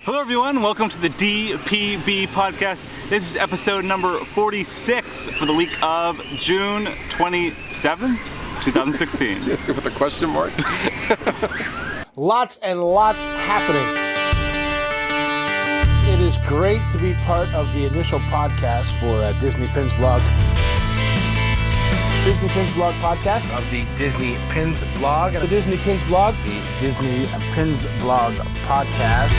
Hello everyone, welcome to the DPB podcast. This is episode number 46 for the week of June 27, 2016. With a question mark? Lots and lots happening. It is great to be part of the initial podcast for Disney Pins Blog. Disney Pins Blog podcast of the Disney Pins Blog. The Disney Pins Blog, the Disney Pins Blog podcast.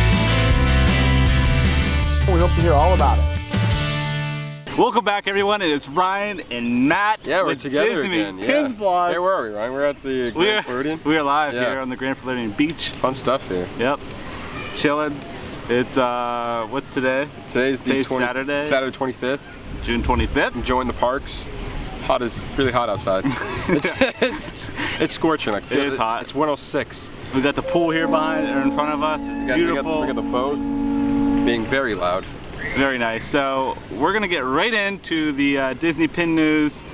We hope to hear all about it. Welcome back everyone, it is Ryan and Matt. Yeah, we're with together Disney again. Pins Blog. Hey, where are we, Ryan? We're at the Grand Floridian. We are live here on the Grand Floridian beach. Fun stuff here. Yep, chilling. It's, what's today? Today's Saturday. Saturday 25th. June 25th. Enjoying the parks. Really hot outside. It's scorching. It is hot. It's 106. We got the pool here behind or in front of us. It's beautiful. We got the boat being very loud. Very nice. So we're gonna get right into the Disney pin news.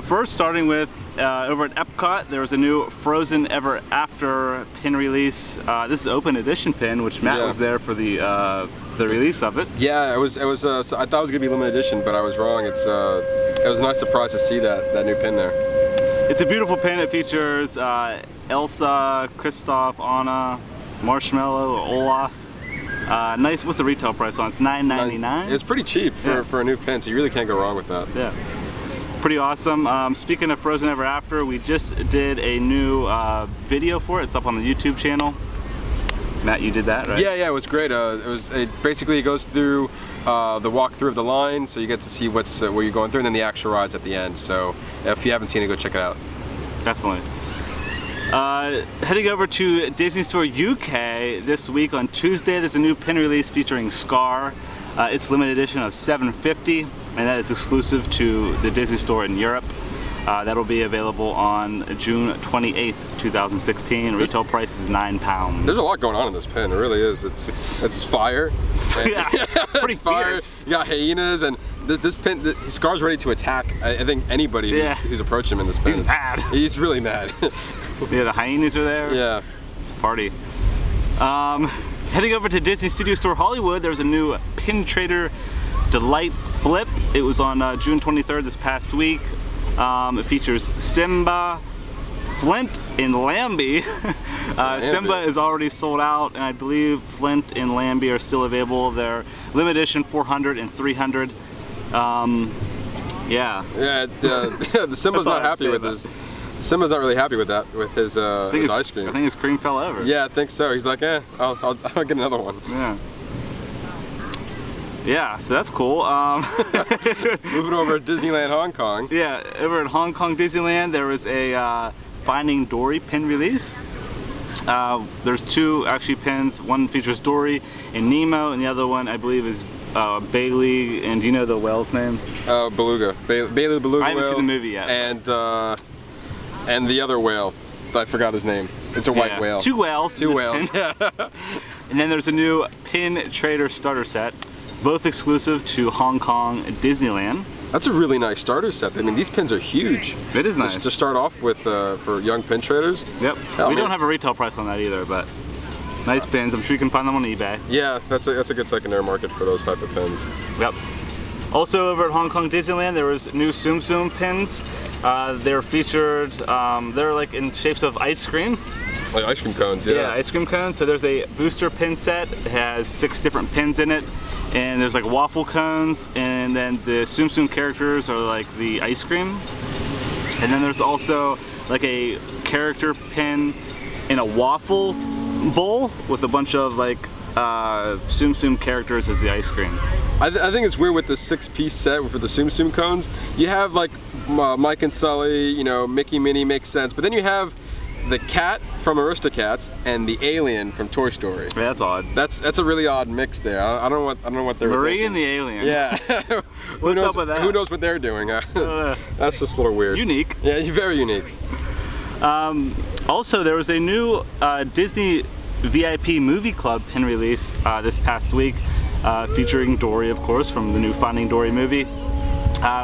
First, starting with over at Epcot, there was a new Frozen Ever After pin release. This is open edition pin, which Matt was there for the release of it. Yeah, it was. So I thought it was gonna be limited edition, but I was wrong. It was a nice surprise to see that new pin there. It's a beautiful pin. It features Elsa, Kristoff, Anna, Marshmallow, Olaf. Nice. What's the retail price on it? It's $9.99. It's pretty cheap for a new pin, so you really can't go wrong with that. Yeah. Pretty awesome. Speaking of Frozen Ever After, we just did a new video for it. It's up on the YouTube channel. Matt, you did that, right? Yeah, it was great. It basically goes through the walkthrough of the line, so you get to see where you're going through, and then the actual rides at the end. So if you haven't seen it, go check it out. Definitely. Heading over to Disney Store UK this week on Tuesday, there's a new pin release featuring Scar. It's limited edition of 750, and that is exclusive to the Disney Store in Europe. That'll be available on June 28th, 2016. Retail price is £9. There's a lot going on in this pin. It really is. It's fire. Yeah, pretty fierce. You got hyenas, and this pin, Scar's ready to attack. I think anybody who's approaching him in this pin. He's mad. He's really mad. Yeah, the hyenas are there. Yeah. It's a party. Heading over to Disney Studio Store Hollywood, there's a new Pin Trader Delight Flip. It was on June 23rd this past week. It features Simba, Flint, and Lambie. Simba is already sold out, and I believe Flint and Lambie are still available. They're limited edition 400 and 300. The Simba's not happy with this. Simba's not really happy with that, with his ice cream. I think his cream fell over. Yeah, I think so. He's like, I'll get another one. Yeah. Yeah, so that's cool. Moving over to Disneyland Hong Kong. Yeah, over at Hong Kong Disneyland, there was a Finding Dory pin release. There's two actually pins. One features Dory and Nemo, and the other one I believe is Bailey. And do you know the whale's name? Beluga. Bailey the beluga. I haven't whale, seen the movie yet. And the other whale. I forgot his name. It's a white whale. Two whales. Two whales. Yeah. And then there's a new Pin Trader starter set, both exclusive to Hong Kong Disneyland. That's a really nice starter set. I mean, these pins are huge. It is nice. To start off with for young pin traders. Yep. We don't have a retail price on that either, but nice pins. I'm sure you can find them on eBay. Yeah, that's a good secondary market for those type of pins. Yep. Also over at Hong Kong Disneyland, there was new Tsum pins. They're featured, they're like in shapes of ice cream. Like ice cream cones, yeah. Yeah, ice cream cones. So there's a booster pin set. It has 6 different pins in it. And there's like waffle cones, and then the Tsum characters are like the ice cream. And then there's also like a character pin in a waffle bowl with a bunch of like Tsum characters as the ice cream. I think it's weird with the 6-piece set for the Tsum cones. You have like Mike and Sully, you know, Mickey, Minnie makes sense, but then you have the cat from Aristocats and the alien from Toy Story. Yeah, that's odd. That's a really odd mix there. I don't know what they're Marie thinking. and the alien. Yeah. What's up with that? Who knows what they're doing? That's just a little weird. Unique. Yeah, very unique. Also, there was a new Disney VIP Movie Club pin release this past week, featuring Dory, of course, from the new Finding Dory movie.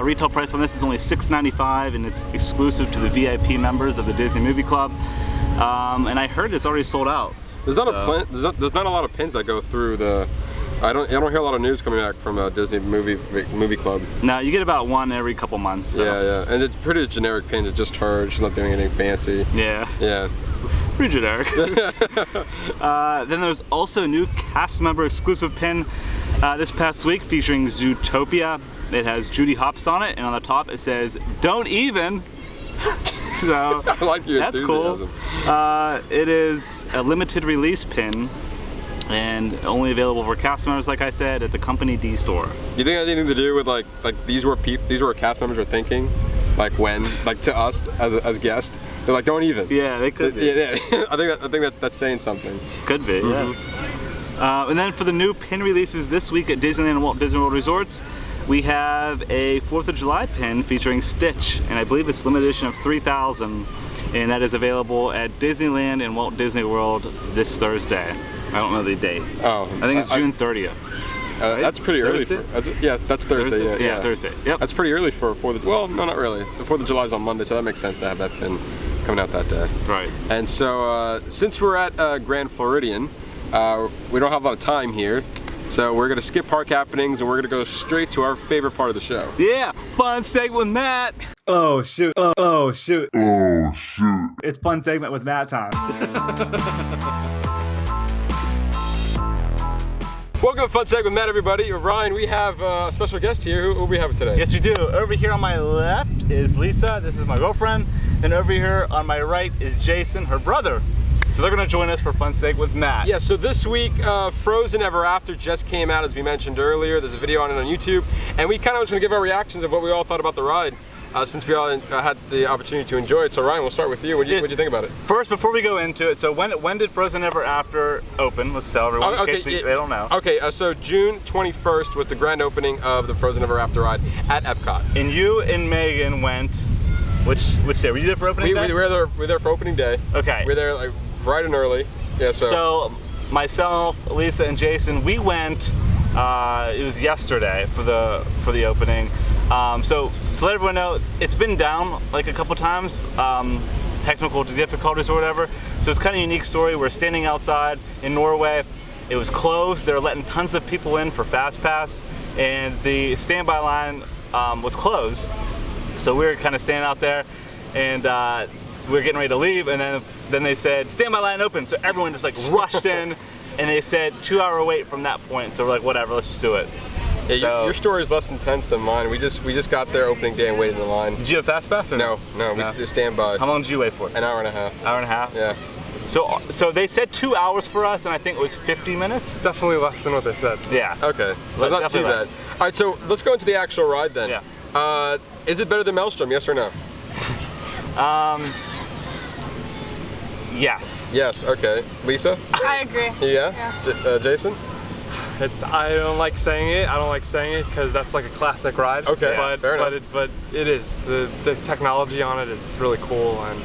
Retail price on this is only $6.95, and it's exclusive to the VIP members of the Disney Movie Club. And I heard it's already sold out. There's not there's not a lot of pins that go through the. I don't hear a lot of news coming back from a Disney movie club. No, you get about one every couple months. So. Yeah, and it's pretty generic pins. It's just her. She's not doing anything fancy. Yeah. Pretty generic. Then there's also a new cast member exclusive pin this past week featuring Zootopia. It has Judy Hopps on it, and on the top it says "Don't even." So I like your that's enthusiasm. Cool. It is a limited release pin, and only available for cast members, like I said, at the Company D store. You think that had anything to do with like these were what cast members are thinking, like to us as guests? They're like, don't even. Yeah, they could be. Yeah. I think that's saying something. Could be. Yeah. And then for the new pin releases this week at Disneyland and Walt Disney World Resorts, we have a 4th of July pin featuring Stitch, and I believe it's limited edition of 3,000, and that is available at Disneyland and Walt Disney World this Thursday. I don't know the date. Oh, I think it's June 30th. Right? That's pretty early. That's Thursday. Yeah, Thursday. Yep. That's pretty early for 4th of, well, no, not really. The 4th of July is on Monday, so that makes sense to have that pin coming out that day. Right. And so since we're at Grand Floridian, we don't have a lot of time here. So we're gonna skip park happenings and we're gonna go straight to our favorite part of the show. Yeah, fun segment with Matt. Oh shoot. Oh shoot. Oh shoot. It's fun segment with Matt time. Welcome to Fun Segment with Matt, everybody. Ryan, we have a special guest here. Who we have today? Yes, we do. Over here on my left is Lisa. This is my girlfriend. And over here on my right is Jason, her brother. So they're gonna join us for Fun Segment with Matt. Yeah, so this week, Frozen Ever After just came out, as we mentioned earlier. There's a video on it on YouTube. And we kind of was gonna give our reactions of what we all thought about the ride, since we all had the opportunity to enjoy it. So Ryan, we'll start with you. What do you think about it? First, before we go into it, so when did Frozen Ever After open? Let's tell everyone in case they don't know. Okay, so June 21st was the grand opening of the Frozen Ever After ride at Epcot. And you and Megan went, which day? Were you there for opening day? We were there for opening day. Okay. We were there like bright and early. Yeah, so myself, Lisa, and Jason, we went. It was yesterday for the opening. So to let everyone know, it's been down like a couple times, technical difficulties or whatever. So it's kind of a unique story. We're standing outside in Norway. It was closed. They were letting tons of people in for Fast Pass, and the standby line was closed. So we were kind of standing out there, and we were getting ready to leave, and then they said standby line open. So everyone just like rushed in, and they said 2-hour wait from that point. So we're like, whatever, let's just do it. Yeah, so, your story is less intense than mine. We just got there opening day and waited in the line. Did you have Fast Pass or no? No, we stand by. How long did you wait for? An hour and a half. Hour and a half? Yeah. So they said 2 hours for us, and I think it was 50 minutes. Definitely less than what they said. Yeah. Okay. So not too bad. All right, so let's go into the actual ride then. Yeah. Is it better than Maelstrom? Yes or no? Yes. Yes. Okay. Lisa? I agree. Yeah. Jason? I don't like saying it. I don't like saying it because that's like a classic ride. Okay. But fair enough. But it is the technology on it is really cool, and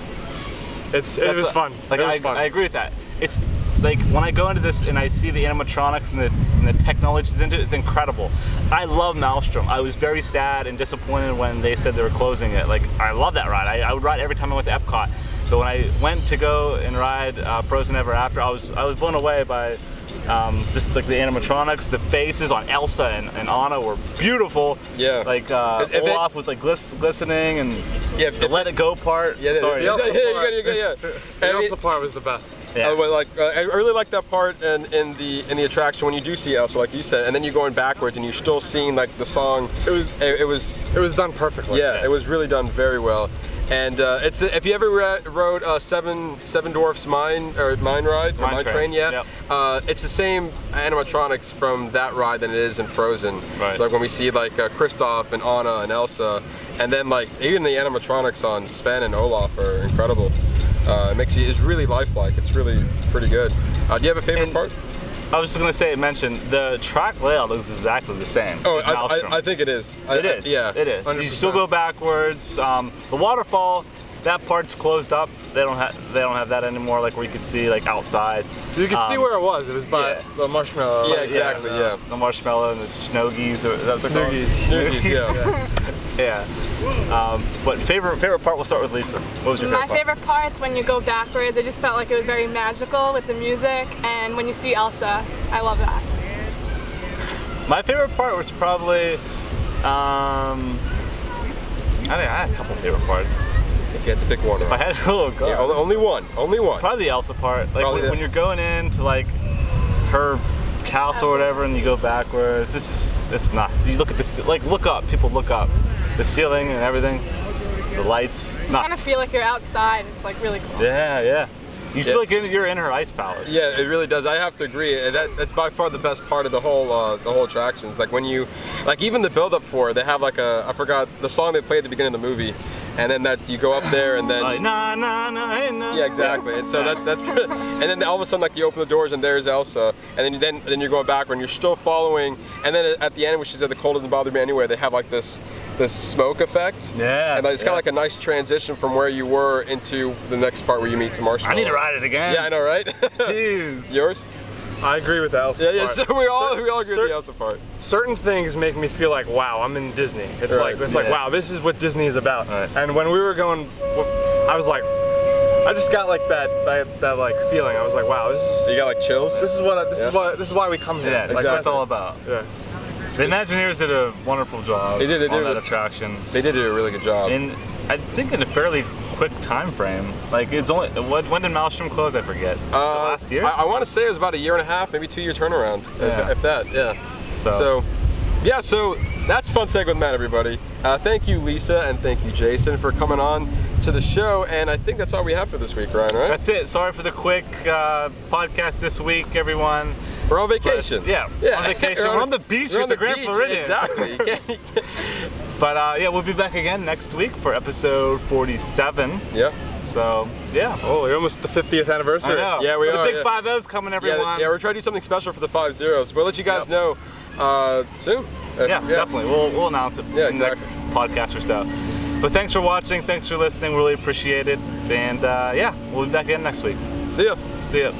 it was fun. Like I agree with that. It's like when I go into this and I see the animatronics and the technologies into it, it's incredible. I love Maelstrom. I was very sad and disappointed when they said they were closing it. Like I love that ride. I would ride every time I went to Epcot. But when I went to go and ride Frozen Ever After, I was blown away by just like the animatronics. The faces on Elsa and Anna were beautiful. Yeah. Like Olaf was like glistening, and the Let It Go part. Yeah. Sorry. The Elsa part was the best. Yeah. I really like that part in the attraction when you do see Elsa, like you said, and then you're going backwards and you're still seeing like the song. It was done perfectly. Yeah, it was really done very well. And if you ever rode Seven Dwarfs Mine Ride, Mine Train, yeah. Yep. It's the same animatronics from that ride than it is in Frozen. Right. Like when we see like Kristoff and Anna and Elsa, and then like even the animatronics on Sven and Olaf are incredible. It's really lifelike. It's really pretty good. Do you have a favorite part? I was just gonna say, mention the track layout looks exactly the same. Oh, I think it is. It is. Yeah, it is. 100%. You still go backwards. The waterfall, that part's closed up. They don't have that anymore. Like where you could see like outside. You could see where it was. It was by the marshmallow. Yeah, exactly. Yeah. The marshmallow and the snowgies. Or that's Snoogies, yeah. Yeah. But favorite part, we'll start with Lisa. What was your favorite My part? favorite part's when you go backwards. I just felt like it was very magical with the music, and when you see Elsa, I love that. My favorite part was probably, I had a couple favorite parts. If you had to pick one. If I had to go, Yeah, only one. Probably the Elsa part. Like Probably when you're going into like her house or whatever, and you go backwards. It's nuts. You look at this, like look up. People look up. The ceiling and everything, the lights. You kind of feel like you're outside. It's like really cool. Yeah. You feel like you're in her ice palace. Yeah, it really does. I have to agree. That's by far the best part of the whole attraction. It's like when you, like even the build up for it, they have like I forgot the song they played at the beginning of the movie, and then that you go up there and then. Na na na na. Yeah, exactly. And so that's and then all of a sudden like you open the doors and there's Elsa, and then you're going back and you're still following, and then at the end when she said the cold doesn't bother me anywhere, they have like this smoke effect. Yeah. And it's kind of like a nice transition from where you were into the next part where you meet the marshmallow. I need to ride it again. Yeah, I know, right? Jeez. Yours? I agree with the Elsa part. So we all agree with the Elsa part. Certain things make me feel like, wow, I'm in Disney. It's Right. like, wow, this is what Disney is about. Right. And when we were going, I was like, I just got like that like feeling. I was like, wow, this You got like chills? is why we come here. Yeah, that's Like, what it's all about. Yeah. The Imagineers did a wonderful job They did on that attraction. They did do a really good job. And I think in a fairly quick time frame. Like it's only when did Maelstrom close? I forget. Was it last year? I want to say it was about a year and a half, maybe 2 year turnaround, Yeah. if that. Yeah. So that's Fun Seg with Matt, everybody. Thank you, Lisa, and thank you, Jason, for coming on to the show. And I think that's all we have for this week, Ryan. Right? That's it. Sorry for the quick podcast this week, everyone. We're on vacation. But, on vacation. We're on the beach at the Grand Floridian. Exactly. You can't. But we'll be back again next week for episode 47. Yep. So yeah. Oh, we're almost at the 50th anniversary. I know. Yeah, we the are, big yeah. 5-0's coming, everyone. Yeah, we're trying to do something special for the 5-0s. We'll let you guys know soon. Yeah, definitely. We'll announce it in the next exactly. podcast or so. But thanks for watching. Thanks for listening. Really appreciate it. And we'll be back again next week. See ya. See ya.